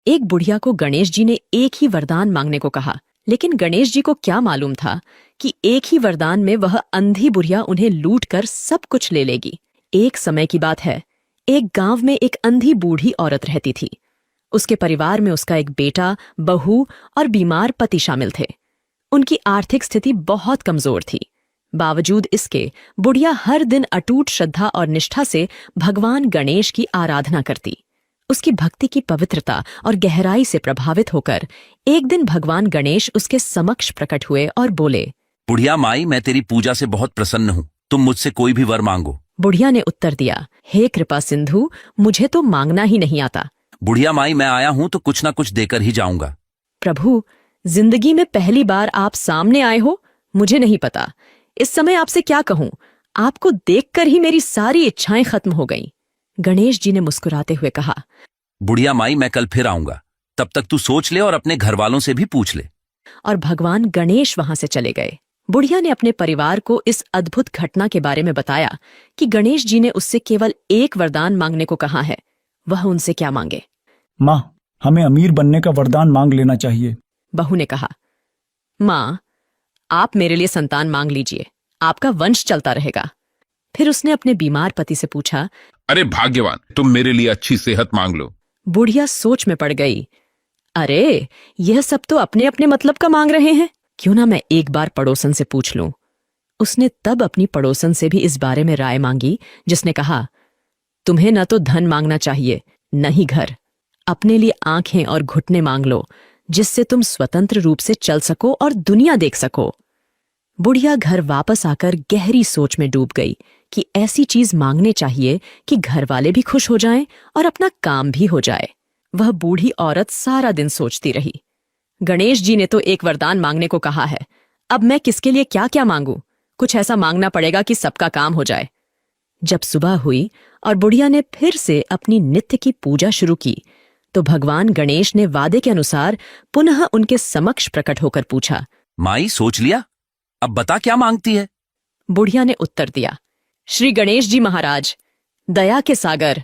एक बुढ़िया को गणेश जी ने एक ही वरदान मांगने को कहा, लेकिन गणेश जी को क्या मालूम था कि एक ही वरदान में वह अंधी बुढ़िया उन्हें लूट कर सब कुछ ले लेगी। एक समय की बात है, एक गांव में एक अंधी बूढ़ी औरत रहती थी। उसके परिवार में उसका एक बेटा, बहू और बीमार पति शामिल थे। उनकी आर्थिक स्थिति बहुत कमजोर थी। बावजूद इसके बुढ़िया हर दिन अटूट श्रद्धा और निष्ठा से भगवान गणेश की आराधना करती। उसकी भक्ति की पवित्रता और गहराई से प्रभावित होकर एक दिन भगवान गणेश उसके समक्ष प्रकट हुए और बोले, बुढ़िया माई, मैं तेरी पूजा से बहुत प्रसन्न हूँ। तुम मुझसे कोई भी वर मांगो। बुढ़िया ने उत्तर दिया, हे कृपा सिंधु, मुझे तो मांगना ही नहीं आता। बुढ़िया माई, मैं आया हूँ तो कुछ ना कुछ देकर ही जाऊंगा। प्रभु, जिंदगी में पहली बार आप सामने आए हो, मुझे नहीं पता। इस समय आपसे क्या कहूं, आपको देखकर ही मेरी सारी इच्छाएं खत्म हो गईं। गणेश जी ने मुस्कुराते हुए कहा, बुढ़िया माई, मैं कल फिर आऊंगा। तब तक तू सोच ले और अपने घर वालों से भी पूछ ले। और भगवान गणेश वहां से चले गए। बुढ़िया ने अपने परिवार को इस अद्भुत घटना के बारे में बताया कि गणेश जी ने उससे केवल एक वरदान मांगने को कहा है। वह उनसे क्या मांगे? माँ, हमें अमीर बनने का वरदान मांग लेना चाहिए। बहू ने कहा, माँ, आप मेरे लिए संतान मांग लीजिए, आपका वंश चलता रहेगा। फिर उसने अपने बीमार पति से पूछा, अरे भाग्यवान, तुम मेरे लिए अच्छी सेहत मांग लो। बुढ़िया सोच में पड़ गई। अरे, यह सब तो अपने अपने मतलब का मांग रहे हैं, क्यों ना मैं एक बार पड़ोसन से पूछ लूं। उसने तब अपनी पड़ोसन से भी इस बारे में राय मांगी, जिसने कहा, तुम्हें न तो धन मांगना चाहिए, न ही घर। अपने लिए आंखें और घुटने मांग लो, जिससे तुम स्वतंत्र रूप से चल सको और दुनिया देख सको। बुढ़िया घर वापस आकर गहरी सोच में डूब गई कि ऐसी चीज मांगने चाहिए कि घर वाले भी खुश हो जाएं और अपना काम भी हो जाए। वह बूढ़ी औरत सारा दिन सोचती रही, गणेश जी ने तो एक वरदान मांगने को कहा है, अब मैं किसके लिए क्या क्या मांगू? कुछ ऐसा मांगना पड़ेगा कि सबका काम हो जाए। जब सुबह हुई और बुढ़िया ने फिर से अपनी नित्य की पूजा शुरू की, तो भगवान गणेश ने वादे के अनुसार पुनः उनके समक्ष प्रकट होकर पूछा, माई, सोच लिया? अब बता क्या मांगती है? बुढ़िया ने उत्तर दिया, श्री गणेश जी महाराज, दया के सागर,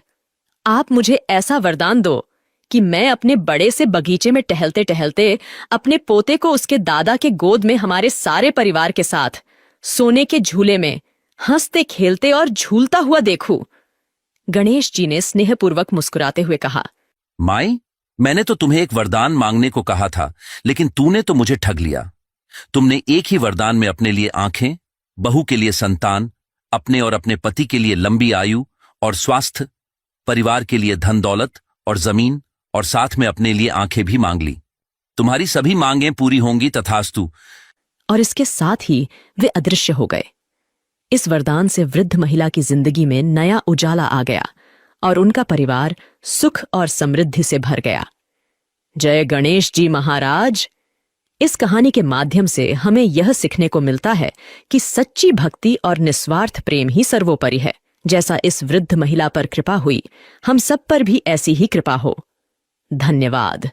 आप मुझे ऐसा वरदान दो कि मैं अपने बड़े से बगीचे में टहलते टहलते अपने पोते को उसके दादा के गोद में हमारे सारे परिवार के साथ सोने के झूले में हंसते खेलते और झूलता हुआ देखूं। गणेश जी ने स्नेहपूर्वक मुस्कुराते हुए कहा, माई, मैंने तो तुम्हें एक वरदान मांगने को कहा था, लेकिन तूने तो मुझे ठग लिया। तुमने एक ही वरदान में अपने लिए आंखें, बहू के लिए संतान, अपने और अपने पति के लिए लंबी आयु और स्वास्थ्य, परिवार के लिए धन दौलत और जमीन, और साथ में अपने लिए आंखें भी मांग ली। तुम्हारी सभी मांगें पूरी होंगी, तथास्तु। और इसके साथ ही वे अदृश्य हो गए। इस वरदान से वृद्ध महिला की जिंदगी में नया उजाला आ गया और उनका परिवार सुख और समृद्धि से भर गया। जय गणेश जी महाराज। इस कहानी के माध्यम से हमें यह सीखने को मिलता है कि सच्ची भक्ति और निस्वार्थ प्रेम ही सर्वोपरि है। जैसा इस वृद्ध महिला पर कृपा हुई, हम सब पर भी ऐसी ही कृपा हो। धन्यवाद।